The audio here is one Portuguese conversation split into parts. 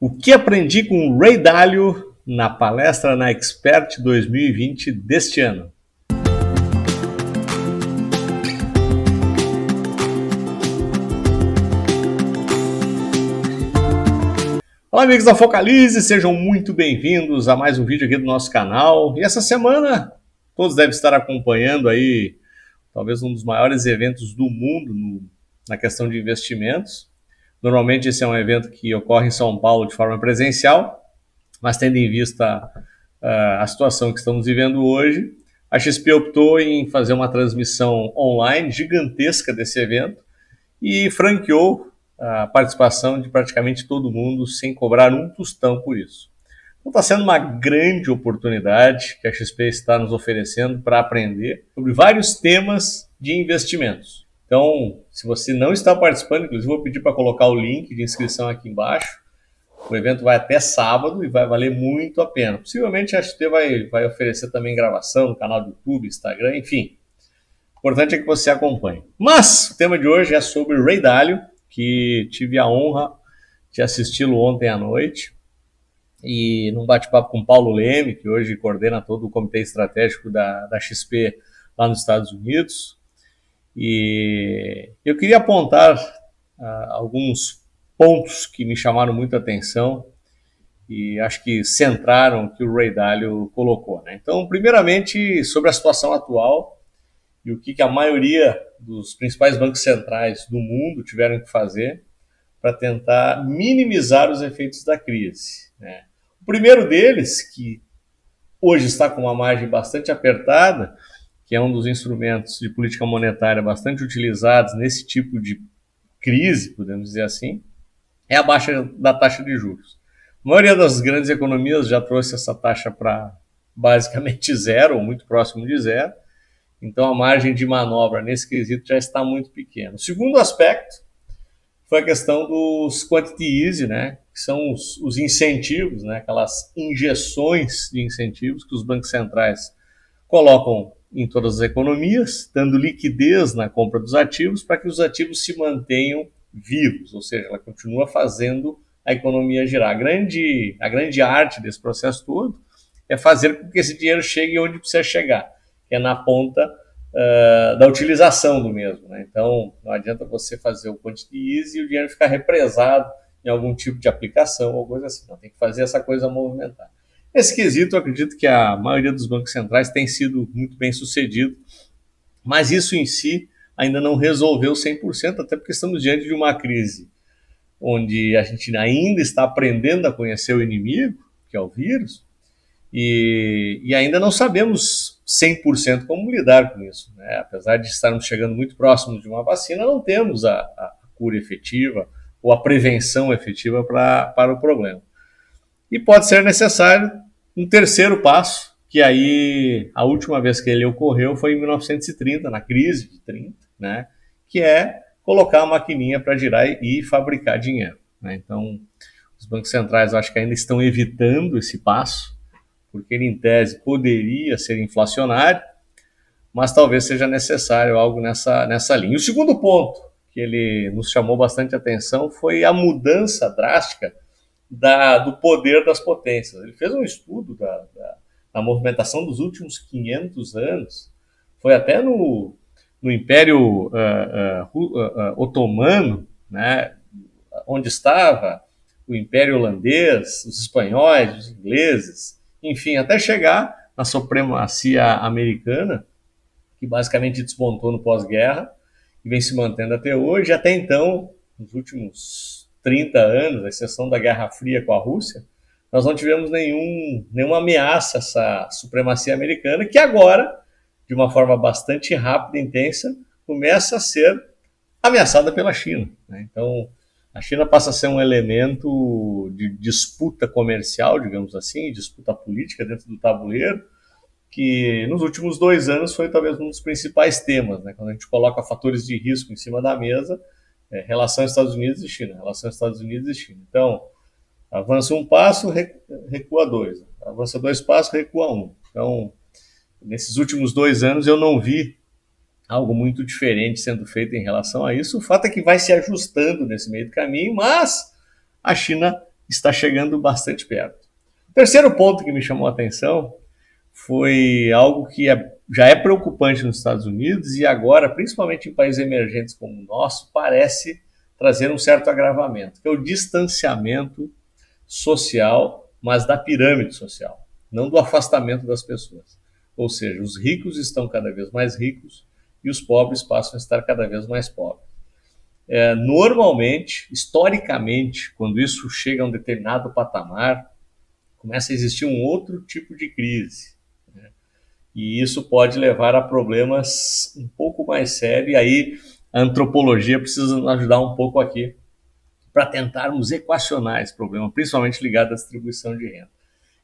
O que aprendi com Ray Dalio na palestra na Expert 2020 deste ano? Olá, amigos da Focalize, sejam muito bem-vindos a mais um vídeo aqui do nosso canal. E essa semana, todos devem estar acompanhando aí, talvez um dos maiores eventos do mundo na questão de investimentos. Normalmente esse é um evento que ocorre em São Paulo de forma presencial, mas tendo em vista a situação que estamos vivendo hoje, a XP optou em fazer uma transmissão online gigantesca desse evento e franqueou a participação de praticamente todo mundo sem cobrar um tostão por isso. Então está sendo uma grande oportunidade que a XP está nos oferecendo para aprender sobre vários temas de investimentos. Então, se você não está participando, inclusive vou pedir para colocar o link de inscrição aqui embaixo. O evento vai até sábado e vai valer muito a pena. Possivelmente a XP vai oferecer também gravação no canal do YouTube, Instagram, enfim. O importante é que você acompanhe. Mas o tema de hoje é sobre Ray Dalio, que tive a honra de assisti-lo ontem à noite. E num bate-papo com Paulo Leme, que hoje coordena todo o comitê estratégico da XP lá nos Estados Unidos. E eu queria apontar alguns pontos que me chamaram muita atenção e acho que centraram o que o Ray Dalio colocou, né? Então, primeiramente, sobre a situação atual e o que a maioria dos principais bancos centrais do mundo tiveram que fazer para tentar minimizar os efeitos da crise, né? O primeiro deles, que hoje está com uma margem bastante apertada, que é um dos instrumentos de política monetária bastante utilizados nesse tipo de crise, podemos dizer assim, é a baixa da taxa de juros. A maioria das grandes economias já trouxe essa taxa para basicamente zero, ou muito próximo de zero, então a margem de manobra nesse quesito já está muito pequena. O segundo aspecto foi a questão dos quantity easing, né, que são os incentivos, né, aquelas injeções de incentivos que os bancos centrais colocam em todas as economias, dando liquidez na compra dos ativos para que os ativos se mantenham vivos, ou seja, ela continua fazendo a economia girar. A grande arte desse processo todo é fazer com que esse dinheiro chegue onde precisa chegar, que é na ponta da utilização do mesmo, né? Então, não adianta você fazer o quantity easing e o dinheiro ficar represado em algum tipo de aplicação ou coisa assim. Não, tem que fazer essa coisa movimentar. Nesse quesito, eu acredito que a maioria dos bancos centrais tem sido muito bem sucedido, mas isso em si ainda não resolveu 100%, até porque estamos diante de uma crise onde a gente ainda está aprendendo a conhecer o inimigo, que é o vírus, e ainda não sabemos 100% como lidar com isso, né? Apesar de estarmos chegando muito próximos de uma vacina, não temos a cura efetiva ou a prevenção efetiva para o problema. E pode ser necessário um terceiro passo, que aí a última vez que ele ocorreu foi em 1930, na crise de 30, né? Que é colocar a maquininha para girar e fabricar dinheiro, né? Então, os bancos centrais eu acho que ainda estão evitando esse passo, porque ele, em tese, poderia ser inflacionário, mas talvez seja necessário algo nessa linha. E o segundo ponto que ele nos chamou bastante atenção foi a mudança drástica do poder das potências. Ele fez um estudo da movimentação dos últimos 500 anos, foi até no Império Otomano, né, onde estava o Império Holandês, os espanhóis, os ingleses, enfim, até chegar na supremacia americana, que basicamente despontou no pós-guerra e vem se mantendo até hoje. Até então, nos últimos 30 anos, à exceção da Guerra Fria com a Rússia, nós não tivemos nenhuma ameaça a essa supremacia americana, que agora, de uma forma bastante rápida e intensa, começa a ser ameaçada pela China, né? Então, a China passa a ser um elemento de disputa comercial, digamos assim, disputa política dentro do tabuleiro, que nos últimos 2 anos foi talvez um dos principais temas, né? Quando a gente coloca fatores de risco em cima da mesa, relação Estados Unidos e China, relação Estados Unidos e China. Então, avança um passo, recua 2. Avança 2 passos, recua 1. Então, nesses últimos 2 anos eu não vi algo muito diferente sendo feito em relação a isso. O fato é que vai se ajustando nesse meio do caminho, mas a China está chegando bastante perto. O terceiro ponto que me chamou a atenção foi algo que já é preocupante nos Estados Unidos e agora, principalmente em países emergentes como o nosso, parece trazer um certo agravamento, que é o distanciamento social, mas da pirâmide social, não do afastamento das pessoas. Ou seja, os ricos estão cada vez mais ricos e os pobres passam a estar cada vez mais pobres. Normalmente, historicamente, quando isso chega a um determinado patamar, começa a existir um outro tipo de crise, né? E isso pode levar a problemas um pouco mais sérios, e aí a antropologia precisa nos ajudar um pouco aqui para tentarmos equacionar esse problema, principalmente ligado à distribuição de renda.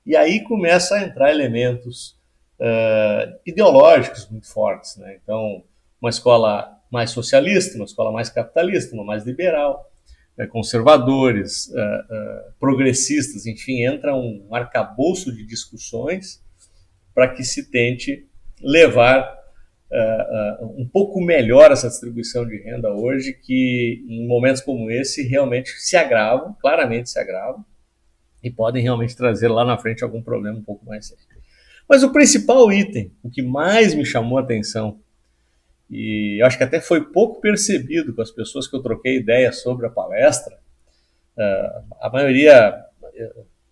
E aí começa a entrar elementos ideológicos muito fortes, né? Então, uma escola mais socialista, uma escola mais capitalista, uma mais liberal, conservadores, progressistas, enfim, entra um arcabouço de discussões para que se tente levar um pouco melhor essa distribuição de renda hoje, que em momentos como esse realmente se agravam, claramente se agravam, e podem realmente trazer lá na frente algum problema um pouco mais sério. Mas o principal item, o que mais me chamou a atenção, e acho que até foi pouco percebido com as pessoas que eu troquei ideia sobre a palestra, a maioria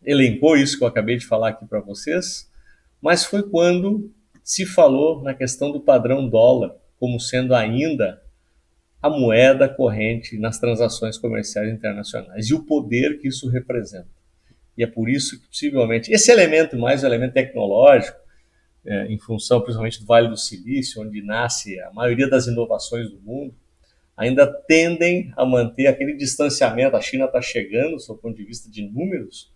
elencou isso que eu acabei de falar aqui para vocês, mas foi quando se falou na questão do padrão dólar como sendo ainda a moeda corrente nas transações comerciais internacionais e o poder que isso representa. E é por isso que, possivelmente, esse elemento, mais o elemento tecnológico, em função principalmente do Vale do Silício, onde nasce a maioria das inovações do mundo, ainda tendem a manter aquele distanciamento. A China está chegando, do ponto de vista de números,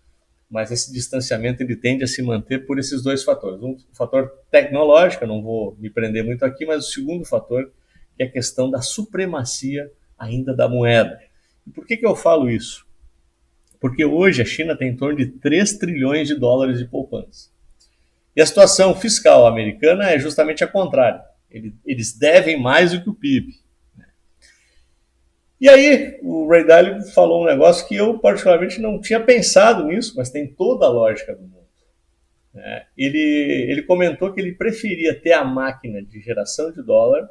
mas esse distanciamento ele tende a se manter por esses dois fatores. Um fator tecnológico, eu não vou me prender muito aqui, mas o segundo fator, que é a questão da supremacia ainda da moeda. E por que eu falo isso? Porque hoje a China tem em torno de 3 trilhões de dólares de poupança. E a situação fiscal americana é justamente a contrária. Eles devem mais do que o PIB. E aí o Ray Dalio falou um negócio que eu particularmente não tinha pensado nisso, mas tem toda a lógica do mundo. Ele comentou que ele preferia ter a máquina de geração de dólar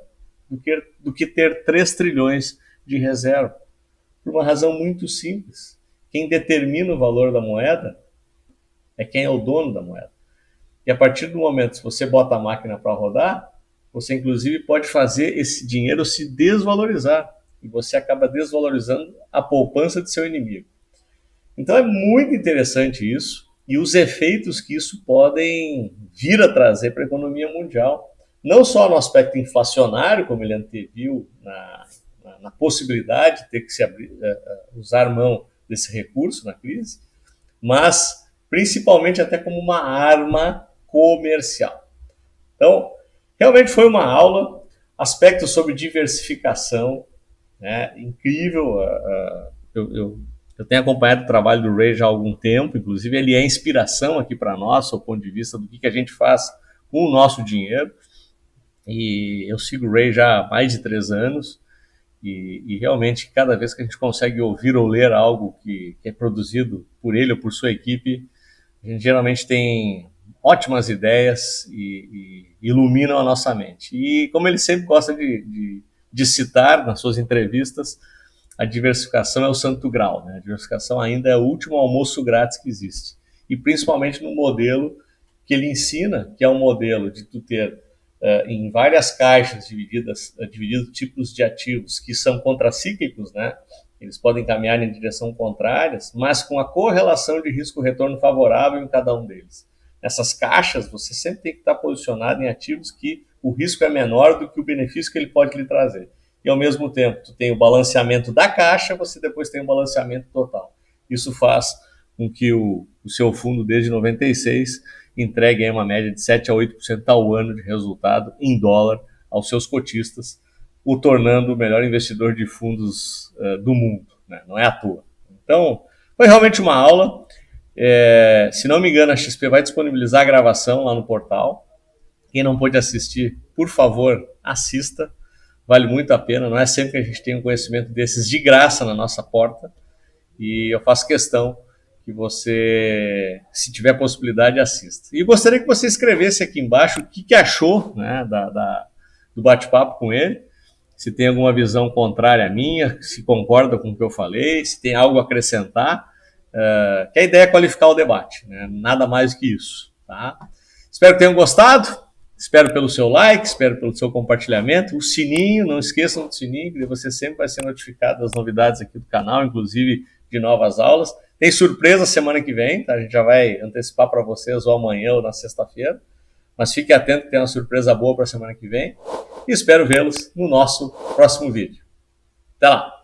do que ter 3 trilhões de reserva. Por uma razão muito simples. Quem determina o valor da moeda é quem é o dono da moeda. E a partir do momento que você bota a máquina para rodar, você inclusive pode fazer esse dinheiro se desvalorizar. E você acaba desvalorizando a poupança de seu inimigo. Então é muito interessante isso e os efeitos que isso podem vir a trazer para a economia mundial. Não só no aspecto inflacionário, como ele anteviu na possibilidade de ter que usar mão desse recurso na crise, mas principalmente até como uma arma comercial. Então, realmente foi uma aula, aspectos sobre diversificação, né, incrível. Eu tenho acompanhado o trabalho do Ray já há algum tempo, inclusive ele é inspiração aqui para nós, do ponto de vista do que a gente faz com o nosso dinheiro, e eu sigo o Ray já há mais de 3 anos, e realmente cada vez que a gente consegue ouvir ou ler algo que é produzido por ele ou por sua equipe, a gente geralmente tem ótimas ideias e iluminam a nossa mente. E como ele sempre gosta de citar nas suas entrevistas, a diversificação é o santo grau, né? A diversificação ainda é o último almoço grátis que existe. E principalmente no modelo que ele ensina, que é um modelo de tu ter em várias caixas divididos tipos de ativos que são contracíclicos, né? Eles podem caminhar em direção contrárias, mas com a correlação de risco-retorno favorável em cada um deles. Nessas caixas, você sempre tem que estar posicionado em ativos que o risco é menor do que o benefício que ele pode lhe trazer. E, ao mesmo tempo, tu tem o balanceamento da caixa, você depois tem o balanceamento total. Isso faz com que o seu fundo, desde 96, entregue aí uma média de 7 a 8% ao ano de resultado em dólar aos seus cotistas, o tornando o melhor investidor de fundos do mundo, né? Não é à toa. Então, foi realmente uma aula. Se não me engano, a XP vai disponibilizar a gravação lá no portal. Quem não pôde assistir, por favor, assista. Vale muito a pena. Não é sempre que a gente tem um conhecimento desses de graça na nossa porta. E eu faço questão que você, se tiver possibilidade, assista. E gostaria que você escrevesse aqui embaixo o que achou, né, do bate-papo com ele, se tem alguma visão contrária à minha, se concorda com o que eu falei, se tem algo a acrescentar, que a ideia é qualificar o debate, né, nada mais que isso. Tá? Espero que tenham gostado, espero pelo seu like, espero pelo seu compartilhamento, o sininho, não esqueçam do sininho, que você sempre vai ser notificado das novidades aqui do canal, inclusive de novas aulas. Tem surpresa semana que vem, tá? A gente já vai antecipar para vocês ou amanhã ou na sexta-feira, mas fique atento que tem uma surpresa boa para a semana que vem e espero vê-los no nosso próximo vídeo. Até lá!